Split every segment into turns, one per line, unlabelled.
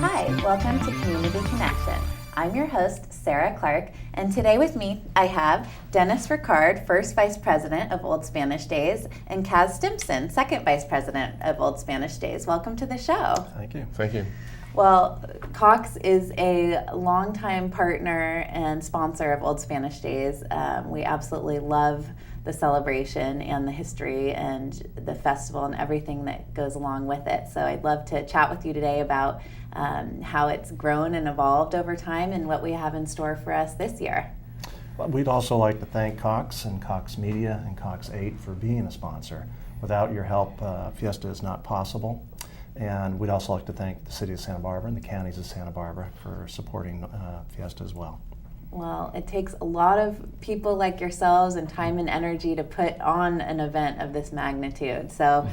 Hi, welcome to Community Connection. I'm your host, Sarah Clark, and today with me I have Dennis Ricard, First Vice President of Old Spanish Days, and Kaz Stimson, Second Vice President of Old Spanish Days. Welcome to the show.
Thank you. Thank you.
Well, Cox is a longtime partner and sponsor of Old Spanish Days. We absolutely love the celebration and the history and the festival and everything that goes along with it. So I'd love to chat with you today about how it's grown and evolved over time and what we have in store for us this year.
Well, we'd also like to thank Cox and Cox Media and Cox 8 for being a sponsor. Without your help, Fiesta is not possible. And we'd also like to thank the City of Santa Barbara and the counties of Santa Barbara for supporting Fiesta as well.
Well, it takes a lot of people like yourselves and time and energy to put on an event of this magnitude. So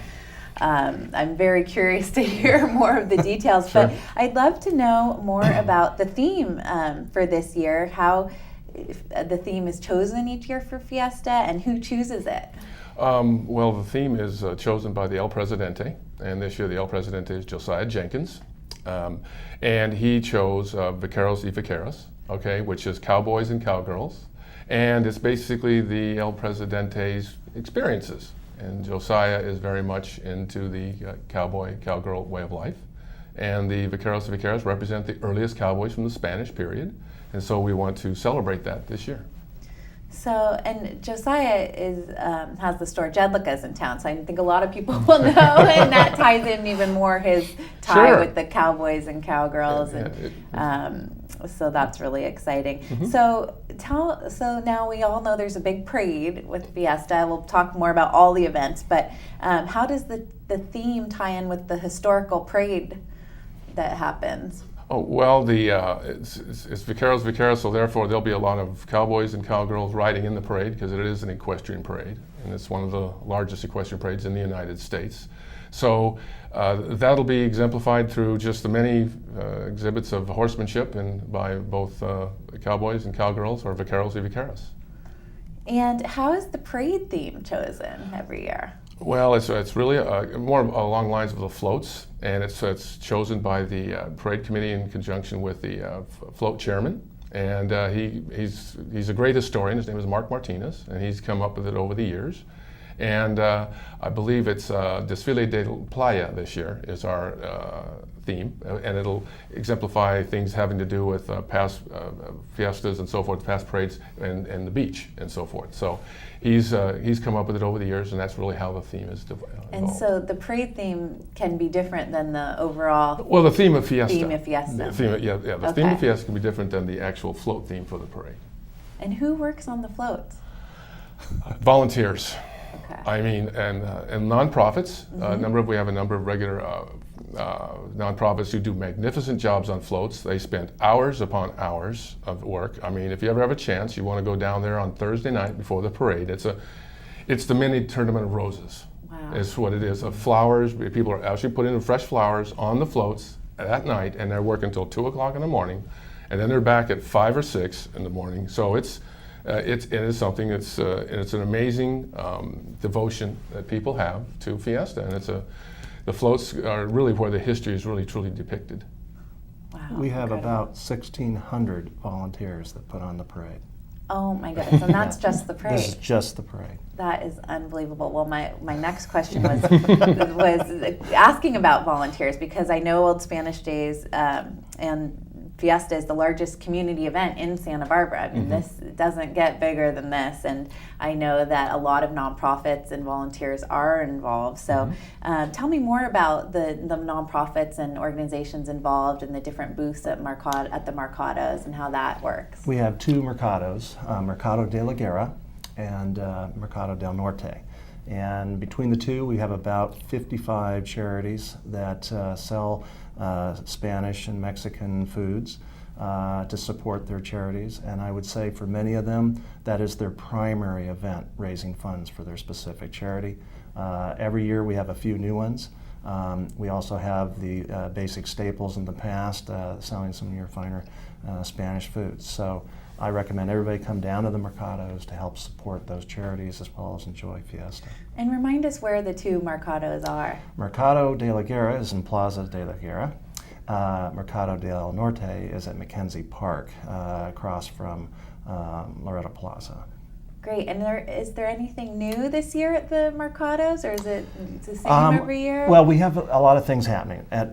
I'm very curious to hear more of the details,
Sure.
but I'd love to know more about the theme for this year, how the theme is chosen each year for Fiesta and who chooses it.
Well, the theme is chosen by the El Presidente, and this year the El Presidente is Josiah Jenkins, and he chose Vaqueros y Vaqueras, okay, which is cowboys and cowgirls, and it's basically the El Presidente's experiences. And Josiah is very much into the cowboy-cowgirl way of life, and the Vaqueros y Vaqueras represent the earliest cowboys from the Spanish period, and so we want to celebrate that this year.
So, and Josiah has the store Jedlicka's in town, so I think a lot of people will know, and that ties in even more his tie
Sure.
with the cowboys and cowgirls, and so that's really exciting.
Mm-hmm.
So now we all know there's a big parade with Fiesta. We'll talk more about all the events, but how does the theme tie in with the historical parade that happens?
Oh, well, it's Vaqueros Vaqueros, so therefore there'll be a lot of cowboys and cowgirls riding in the parade because it is an equestrian parade, and it's one of the largest equestrian parades in the United States. So that'll be exemplified through just the many exhibits of horsemanship and by both cowboys and cowgirls, or Vaqueros y Vaqueras.
And how is the parade theme chosen every year?
Well, it's really more along the lines of the floats, and it's chosen by the parade committee in conjunction with the float chairman. And he's a great historian. His name is Mark Martinez, and he's come up with it over the years. And I believe it's Desfile de Playa this year is our theme, and it'll exemplify things having to do with past fiestas and so forth, past parades, and the beach and so forth. So he's come up with it over the years, and that's really how the theme is evolved.
And so the parade theme can be different than the overall.
Well, the theme of Fiesta.
Theme of Fiesta.
The theme of Fiesta can be different than the actual float theme for the parade.
And who works on the floats?
Volunteers.
Okay.
I mean, and nonprofits. We have a number of regular nonprofits who do magnificent jobs on floats. They spend hours upon hours of work. I mean, if you ever have a chance, you want to go down there on Thursday night before the parade. It's the mini tournament of roses.
Wow.
It's what it is, of flowers. People are actually putting in fresh flowers on the floats that night, and they're working until 2 o'clock in the morning, and then they're back at 5 or 6 in the morning. So it is something. It's an amazing devotion that people have to Fiesta, and the floats are really where the history is really truly depicted.
Wow.
We have
incredible.
about 1,600 volunteers that put on the parade.
Oh my goodness, and that's just the parade.
This is just the parade.
That is unbelievable. Well, my next question was asking about volunteers, because I know Old Spanish Days and Fiesta is the largest community event in Santa Barbara. I mean, this doesn't get bigger than this, and I know that a lot of nonprofits and volunteers are involved. So tell me more about the nonprofits and organizations involved and the different booths at the Mercados and how that works.
We have two Mercados, Mercado de la Guerra and Mercado del Norte. And between the two, we have about 55 charities that sell Spanish and Mexican foods to support their charities. And I would say for many of them, that is their primary event, raising funds for their specific charity. Every year we have a few new ones. We also have the basic staples in the past, selling some of your finer Spanish foods. So I recommend everybody come down to the Mercados to help support those charities as well as enjoy Fiesta.
And remind us where the two Mercados are.
Mercado de la Guerra is in Plaza de la Guerra, Mercado del Norte is at Mackenzie Park, across from Loretto Plaza.
Great. And is there anything new this year at the Mercados, or is it the same every year?
Well, we have a lot of things happening. At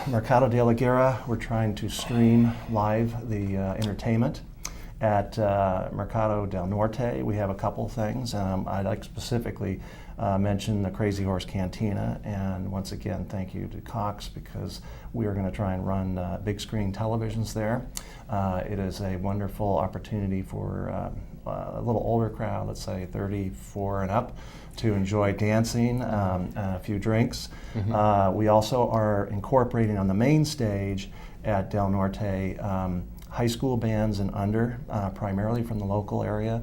Mercado de la Guerra, we're trying to stream live the entertainment. At Mercado del Norte, we have a couple things. I'd like specifically mention the Crazy Horse Cantina, and once again, thank you to Cox, because we are going to try and run big screen televisions there. It is a wonderful opportunity for a little older crowd, let's say 34 and up, to enjoy dancing, and a few drinks. We also are incorporating on the main stage at Del Norte high school bands and under, primarily from the local area.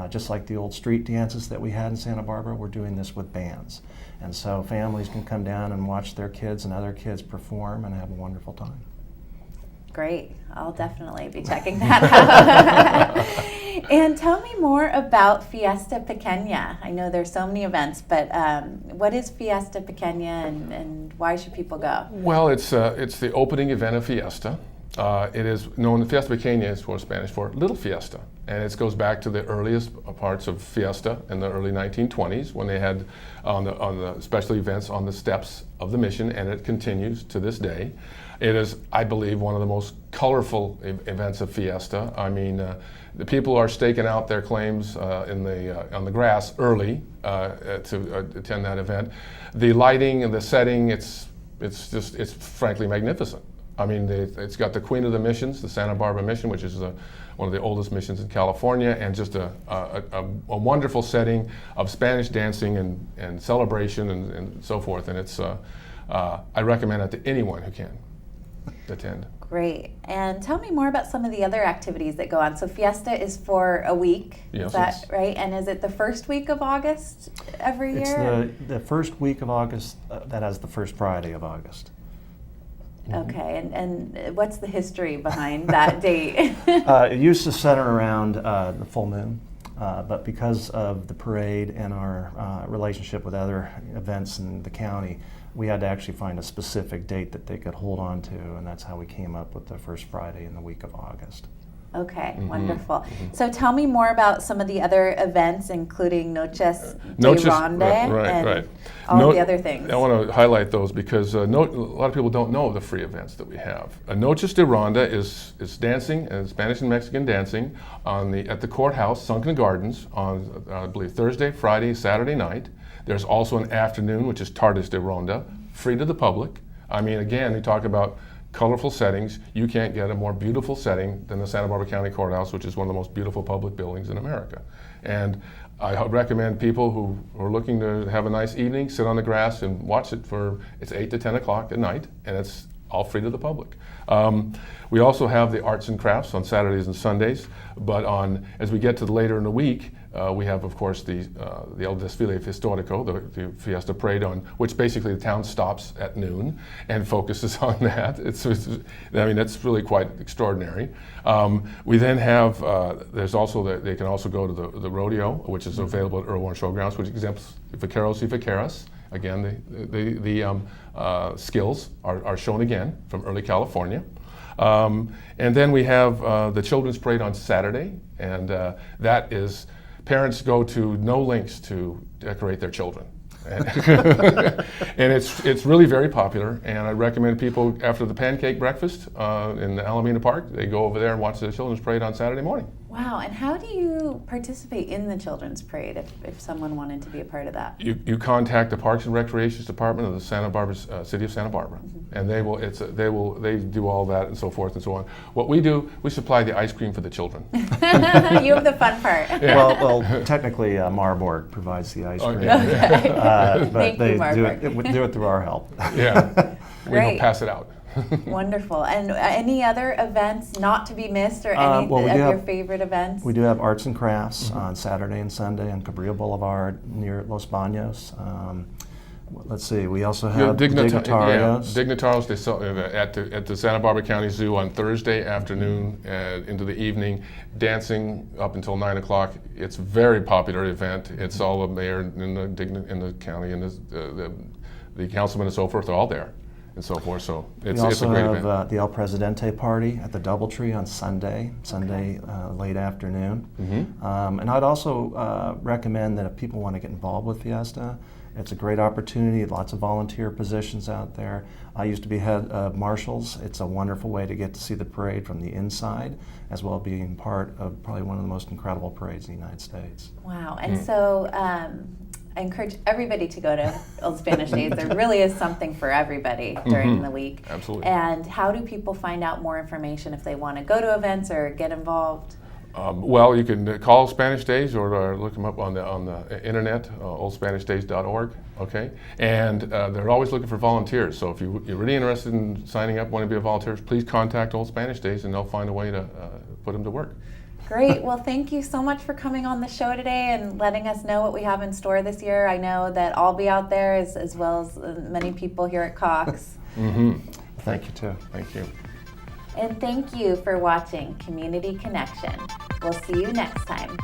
Just like the old street dances that we had in Santa Barbara, we're doing this with bands. And so families can come down and watch their kids and other kids perform and have a wonderful time.
Great. I'll definitely be checking that out. And tell me more about Fiesta Pequeña. I know there's so many events, but what is Fiesta Pequeña, and why should people go?
Well, it's the opening event of Fiesta. It is known, Fiesta Pequeña is for Spanish for Little Fiesta, and it goes back to the earliest parts of Fiesta in the early 1920s, when they had on the special events on the steps of the Mission, and it continues to this day. It is, I believe, one of the most colorful events of Fiesta. I mean, the people are staking out their claims on the grass early to attend that event. The lighting and the setting, it's frankly magnificent. I mean, it's got the Queen of the Missions, the Santa Barbara Mission, which is one of the oldest missions in California, and just a wonderful setting of Spanish dancing and celebration and so forth. And it's I recommend it to anyone who can attend.
Great. And tell me more about some of the other activities that go on. So Fiesta is for a week,
Yes,
is that
yes.
right? And is it the first week of August every year?
It's the first week of August that has the first Friday of August.
Okay, and what's the history behind that date?
It used to center around the full moon, but because of the parade and our relationship with other events in the county, we had to actually find a specific date that they could hold on to, and that's how we came up with the first Friday in the week of August.
Okay, wonderful. So tell me more about some of the other events, including Noches de Ronde and all the other things.
I want to highlight those because a lot of people don't know the free events that we have. Noches de Ronde is dancing, Spanish and Mexican dancing, at the courthouse, Sunken Gardens, on I believe Thursday, Friday, Saturday night. There's also an afternoon, which is Tardes de Ronda, free to the public. I mean, again, we talk about colorful settings. You can't get a more beautiful setting than the Santa Barbara County Courthouse, which is one of the most beautiful public buildings in America. And I recommend people who are looking to have a nice evening, sit on the grass and watch it it's 8 to 10 o'clock at night, and it's all free to the public. We also have the arts and crafts on Saturdays and Sundays, but as we get to later in the week, we have, of course, the El Desfile Histórico, the Fiesta Parade, on which basically the town stops at noon and focuses on that. I mean, that's really quite extraordinary. We then have, they can also go to the rodeo, which is available at Irwin Showgrounds, which exempts Vaqueros y Vaqueras. Again, the skills are shown again from early California. And then we have the Children's Parade on Saturday, and that is, parents go to no lengths to decorate their children. And it's really very popular, and I recommend people, after the pancake breakfast in the Alameda Park, they go over there and watch the Children's Parade on Saturday morning.
Wow, and how do you participate in the Children's Parade if someone wanted to be a part of that?
You contact the Parks and Recreation Department of the Santa Barbara City of Santa Barbara, and they do all that and so forth and so on. What we do, we supply the ice cream for the children.
You have the fun part.
Yeah.
Well, technically, Marburg provides the ice cream.
Okay.
But
Thank
they
you, Marburg.
do it through our help.
Yeah, we
Great.
don't pass it out.
Wonderful. And any other events not to be missed, or any
well, we
of
do
your
have-
favorite events?
We do have arts and crafts on Saturday and Sunday on Cabrillo Boulevard near Los Baños. Let's see, we also have Dignitarios.
Dignitarios, they sell at the Santa Barbara County Zoo on Thursday afternoon into the evening, dancing up until 9 o'clock. It's a very popular event. It's all the mayor in the county and the councilman and so forth are all there. and so forth. So
We
it's
also
a great
have
event.
the El Presidente party at the DoubleTree on Sunday late afternoon. And I'd also recommend that if people want to get involved with Fiesta, it's a great opportunity, lots of volunteer positions out there. I used to be head of marshals. It's a wonderful way to get to see the parade from the inside, as well as being part of probably one of the most incredible parades in the United States.
Wow. And so I encourage everybody to go to Old Spanish Days. There really is something for everybody during the week.
Absolutely.
And how do people find out more information if they want to go to events or get involved?
Well, you can call Spanish Days or look them up on the internet, oldspanishdays.org. Okay, and they're always looking for volunteers. So if you're really interested in signing up, want to be a volunteer, please contact Old Spanish Days, and they'll find a way to put them to work.
Great. Well, thank you so much for coming on the show today and letting us know what we have in store this year. I know that I'll be out there as well as many people here at Cox.
Thank you, too.
Thank you.
And thank you for watching Community Connection. We'll see you next time.